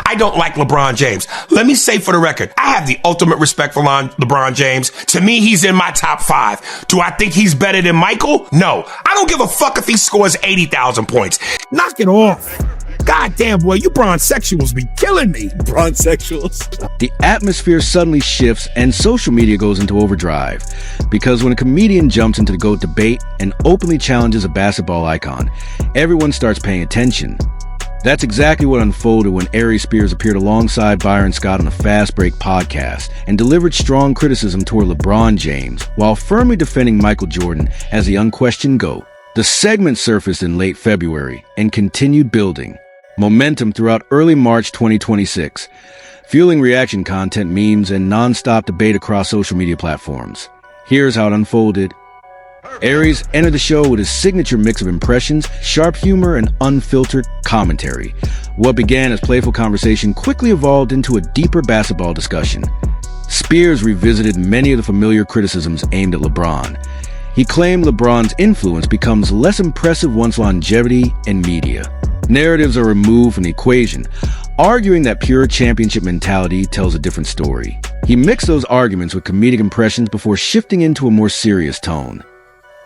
I don't like LeBron James. Let me say for the record, I have the ultimate respect for LeBron James. To me, he's in my top 5. Do I think he's better than Michael? No. I don't give a fuck if he scores 80,000 points. Knock it off. God damn, boy, you bronzexuals be killing me. Bronzexuals. The atmosphere suddenly shifts and social media goes into overdrive. Because when a comedian jumps into the GOAT debate and openly challenges a basketball icon, everyone starts paying attention. That's exactly what unfolded when Aries Spears appeared alongside Byron Scott on the Fast Break podcast and delivered strong criticism toward LeBron James while firmly defending Michael Jordan as the unquestioned GOAT. The segment surfaced in late February and continued building momentum throughout early March 2026, fueling reaction content, memes, and non-stop debate across social media platforms. Here's how it unfolded. Aries entered the show with his signature mix of impressions, sharp humor, and unfiltered commentary. What began as playful conversation quickly evolved into a deeper basketball discussion. Spears revisited many of the familiar criticisms aimed at LeBron. He claimed LeBron's influence becomes less impressive once longevity and media narratives are removed from the equation, arguing that pure championship mentality tells a different story. He mixed those arguments with comedic impressions before shifting into a more serious tone.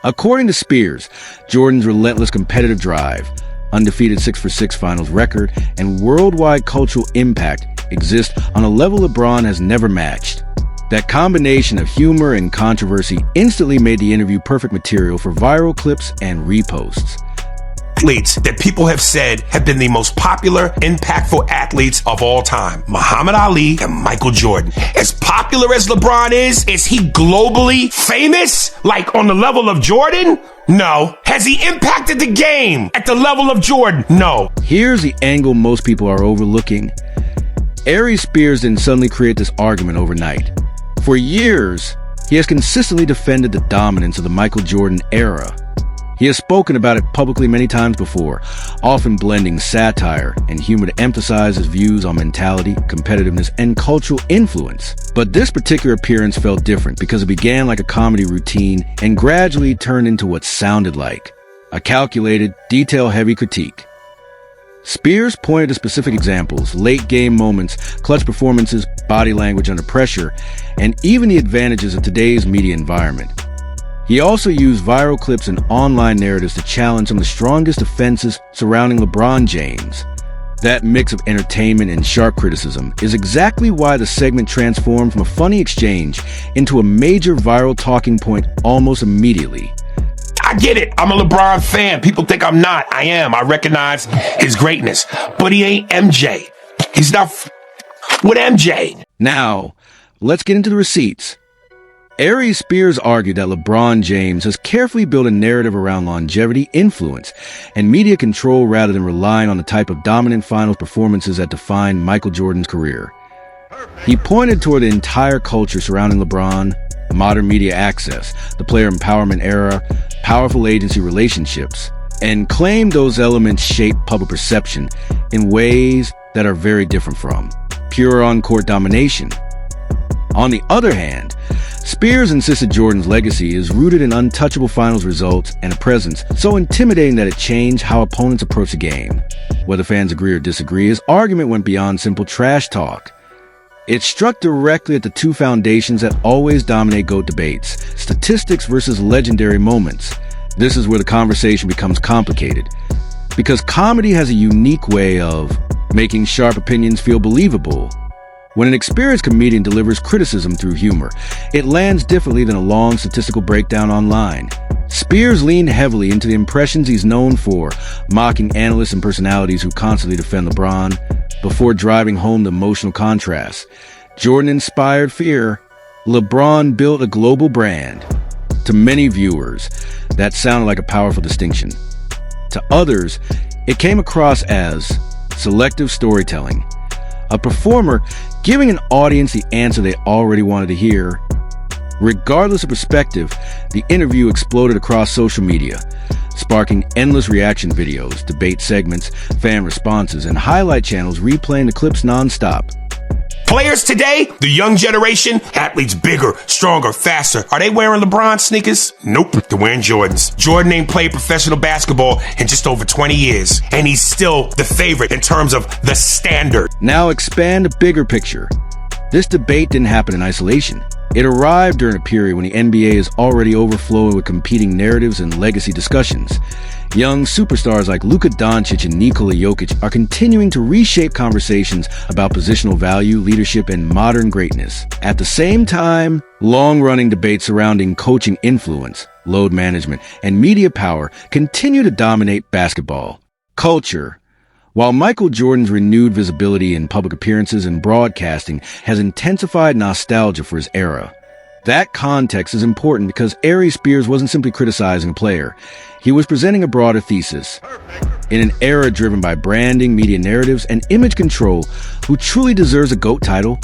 According to Spears, Jordan's relentless competitive drive, undefeated 6-for-6 finals record, and worldwide cultural impact exist on a level LeBron has never matched. That combination of humor and controversy instantly made the interview perfect material for viral clips and reposts. Athletes that people have said have been the most popular, impactful athletes of all time. Muhammad Ali and Michael Jordan. As popular as LeBron is he globally famous? Like on the level of Jordan? No. Has he impacted the game at the level of Jordan? No. Here's the angle most people are overlooking. Aries Spears didn't suddenly create this argument overnight. For years, he has consistently defended the dominance of the Michael Jordan era. He has spoken about it publicly many times before, often blending satire and humor to emphasize his views on mentality, competitiveness, and cultural influence. But this particular appearance felt different because it began like a comedy routine and gradually turned into what sounded like a calculated, detail-heavy critique. Spears pointed to specific examples, late-game moments, clutch performances, body language under pressure, and even the advantages of today's media environment. He also used viral clips and online narratives to challenge some of the strongest defenses surrounding LeBron James. That mix of entertainment and sharp criticism is exactly why the segment transformed from a funny exchange into a major viral talking point almost immediately. I get it. I'm a LeBron fan. People think I'm not. I am. I recognize his greatness. But he ain't MJ. He's not with MJ. Now, let's get into the receipts. Aries Spears argued that LeBron James has carefully built a narrative around longevity, influence, and media control rather than relying on the type of dominant finals performances that defined Michael Jordan's career. He pointed toward the entire culture surrounding LeBron, modern media access, the player empowerment era, powerful agency relationships, and claimed those elements shape public perception in ways that are very different from pure on-court domination. On the other hand, Spears insisted Jordan's legacy is rooted in untouchable finals results and a presence so intimidating that it changed how opponents approach the game. Whether fans agree or disagree, his argument went beyond simple trash talk. It struck directly at the two foundations that always dominate GOAT debates: statistics versus legendary moments. This is where the conversation becomes complicated, because comedy has a unique way of making sharp opinions feel believable. When an experienced comedian delivers criticism through humor, it lands differently than a long statistical breakdown online. Spears leaned heavily into the impressions he's known for, mocking analysts and personalities who constantly defend LeBron, before driving home the emotional contrast. Jordan inspired fear. LeBron built a global brand. To many viewers, that sounded like a powerful distinction. To others, it came across as selective storytelling. A performer giving an audience the answer they already wanted to hear. Regardless of perspective, the interview exploded across social media, sparking endless reaction videos, debate segments, fan responses, and highlight channels replaying the clips non-stop. Players today, the young generation, athletes bigger, stronger, faster. Are they wearing LeBron sneakers? Nope, they're wearing Jordans. Jordan ain't played professional basketball in just over 20 years, and he's still the favorite in terms of the standard. Now expand a bigger picture. This debate didn't happen in isolation. It arrived during a period when the NBA is already overflowing with competing narratives and legacy discussions. Young superstars like Luka Doncic and Nikola Jokic are continuing to reshape conversations about positional value, leadership, and modern greatness. At the same time, long-running debates surrounding coaching influence, load management, and media power continue to dominate basketball. Culture. While Michael Jordan's renewed visibility in public appearances and broadcasting has intensified nostalgia for his era, that context is important because Aries Spears wasn't simply criticizing a player. He was presenting a broader thesis. In an era driven by branding, media narratives, and image control, who truly deserves a GOAT title?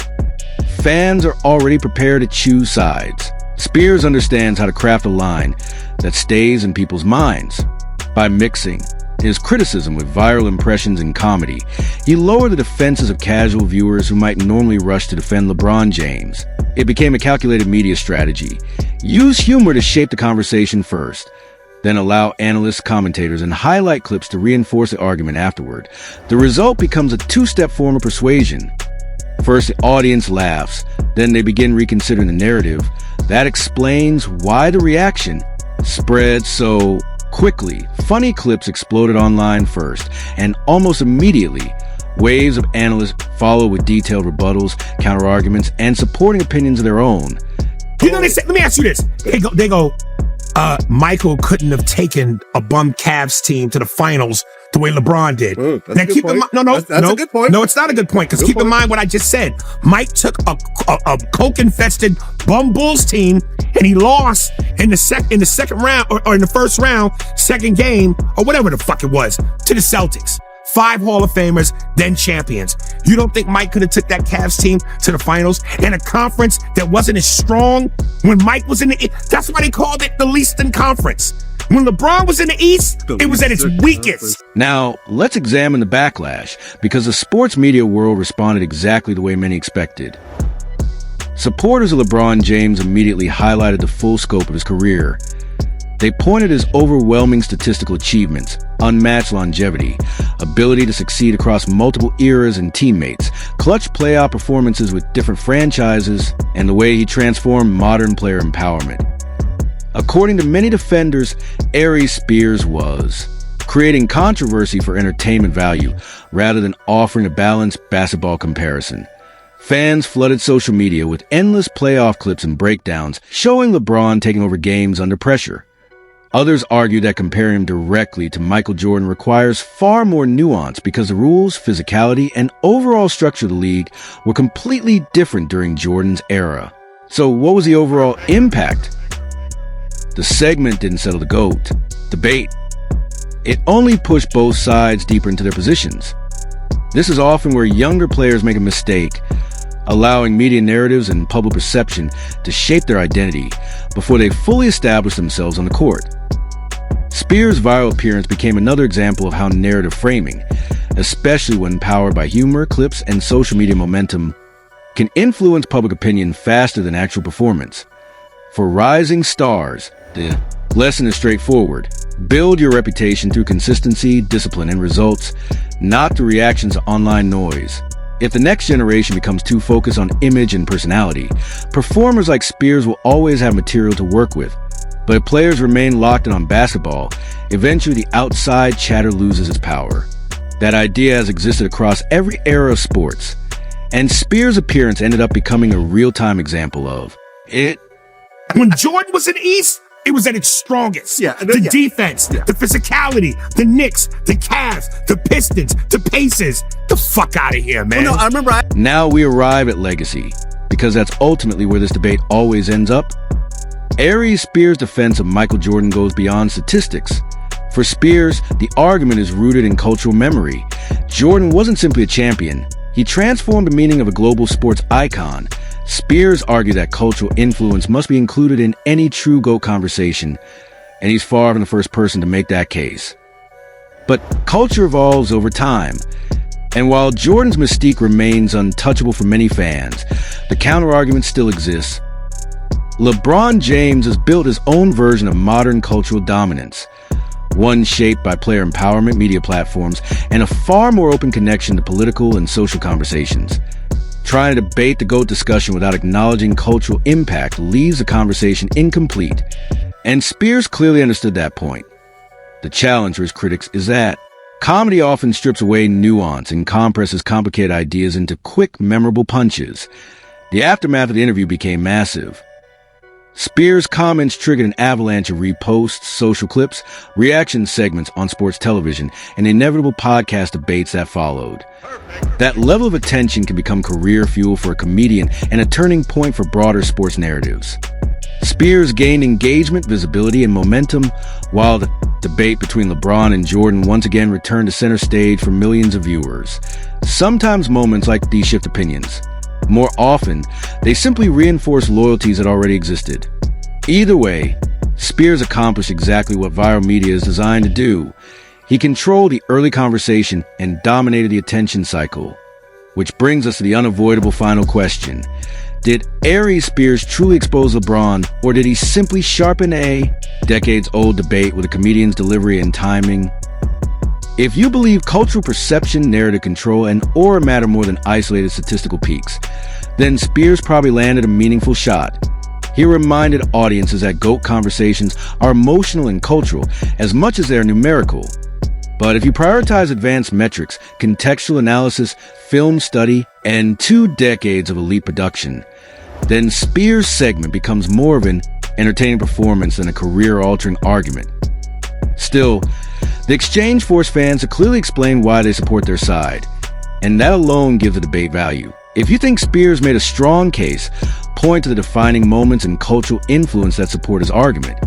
Fans are already prepared to choose sides. Spears understands how to craft a line that stays in people's minds. By mixing his criticism with viral impressions and comedy, he lowered the defenses of casual viewers who might normally rush to defend LeBron James. It became a calculated media strategy. Use humor to shape the conversation first, then allow analysts, commentators, and highlight clips to reinforce the argument afterward. The result becomes a two-step form of persuasion. First, the audience laughs, then they begin reconsidering the narrative. That explains why the reaction spread so quickly. Funny clips exploded online first, and almost immediately, waves of analysts follow with detailed rebuttals, counter-arguments, and supporting opinions of their own. You know, they say, let me ask you this. They go, Michael couldn't have taken a bum Cavs team to the finals the way LeBron did. Now keep in mind, that's a good point. No, it's not a good point, because keep in mind what I just said. Mike took a coke-infested bum Bulls team, and he lost in the second round, or in the first round, second game, or whatever the fuck it was, to the Celtics. 5 Hall of Famers, then champions. You don't think Mike could have took that Cavs team to the finals in a conference that wasn't as strong when Mike was in the... That's why they called it the Leaston Conference. When LeBron was in the East, it was at its weakest. Now, let's examine the backlash, because the sports media world responded exactly the way many expected. Supporters of LeBron James immediately highlighted the full scope of his career. They pointed his overwhelming statistical achievements, unmatched longevity, ability to succeed across multiple eras and teammates, clutch playoff performances with different franchises, and the way he transformed modern player empowerment. According to many defenders, Aries Spears was creating controversy for entertainment value rather than offering a balanced basketball comparison. Fans flooded social media with endless playoff clips and breakdowns showing LeBron taking over games under pressure. Others argue that comparing him directly to Michael Jordan requires far more nuance because the rules, physicality, and overall structure of the league were completely different during Jordan's era. So what was the overall impact? The segment didn't settle the GOAT debate. It only pushed both sides deeper into their positions. This is often where younger players make a mistake, allowing media narratives and public perception to shape their identity before they fully establish themselves on the court. Spears' viral appearance became another example of how narrative framing, especially when powered by humor, clips, and social media momentum, can influence public opinion faster than actual performance. For rising stars, the lesson is straightforward. Build your reputation through consistency, discipline, and results, not through reactions to online noise. If the next generation becomes too focused on image and personality, performers like Spears will always have material to work with. But if players remain locked in on basketball, eventually the outside chatter loses its power. That idea has existed across every era of sports, and Spears' appearance ended up becoming a real-time example of it. When Jordan was in the East, it was at its strongest. The defense, the physicality, the Knicks, the Cavs, the Pistons, the Pacers. The fuck out of here, man. Well, no, I remember. Now we arrive at legacy, because that's ultimately where this debate always ends up. Aries Spears' defense of Michael Jordan goes beyond statistics. For Spears, the argument is rooted in cultural memory. Jordan wasn't simply a champion. He transformed the meaning of a global sports icon. Spears argued that cultural influence must be included in any true GOAT conversation, and he's far from the first person to make that case. But culture evolves over time. And while Jordan's mystique remains untouchable for many fans, the counterargument still exists. LeBron James has built his own version of modern cultural dominance, one shaped by player empowerment, media platforms, and a far more open connection to political and social conversations. Trying to debate the GOAT discussion without acknowledging cultural impact leaves the conversation incomplete, and Spears clearly understood that point. The challenge for his critics is that comedy often strips away nuance and compresses complicated ideas into quick, memorable punches. The aftermath of the interview became massive. Spears' comments triggered an avalanche of reposts, social clips, reaction segments on sports television, and inevitable podcast debates that followed. That level of attention can become career fuel for a comedian and a turning point for broader sports narratives. Spears gained engagement, visibility, and momentum, while the debate between LeBron and Jordan once again returned to center stage for millions of viewers. Sometimes moments like these shift opinions. More often, they simply reinforce loyalties that already existed. Either way, Spears accomplished exactly what viral media is designed to do. He controlled the early conversation and dominated the attention cycle. Which brings us to the unavoidable final question. Did Aries Spears truly expose LeBron, or did he simply sharpen a decades-old debate with a comedian's delivery and timing? If you believe cultural perception, narrative control, and aura matter more than isolated statistical peaks, then Spears probably landed a meaningful shot. He reminded audiences that GOAT conversations are emotional and cultural as much as they are numerical. But if you prioritize advanced metrics, contextual analysis, film study, and 2 decades of elite production, then Spears' segment becomes more of an entertaining performance than a career-altering argument. Still, the Exchange Force fans have clearly explained why they support their side, and that alone gives the debate value. If you think Spears made a strong case, point to the defining moments and cultural influence that support his argument.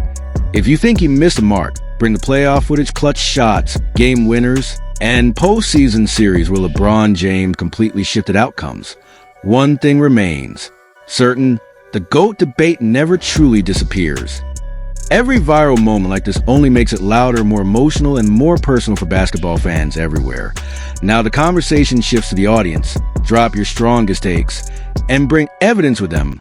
If you think he missed the mark, bring the playoff footage, clutch shots, game winners, and postseason series where LeBron James completely shifted outcomes. One thing remains certain: the GOAT debate never truly disappears. Every viral moment like this only makes it louder, more emotional, and more personal for basketball fans everywhere. Now the conversation shifts to the audience. Drop your strongest takes and bring evidence with them.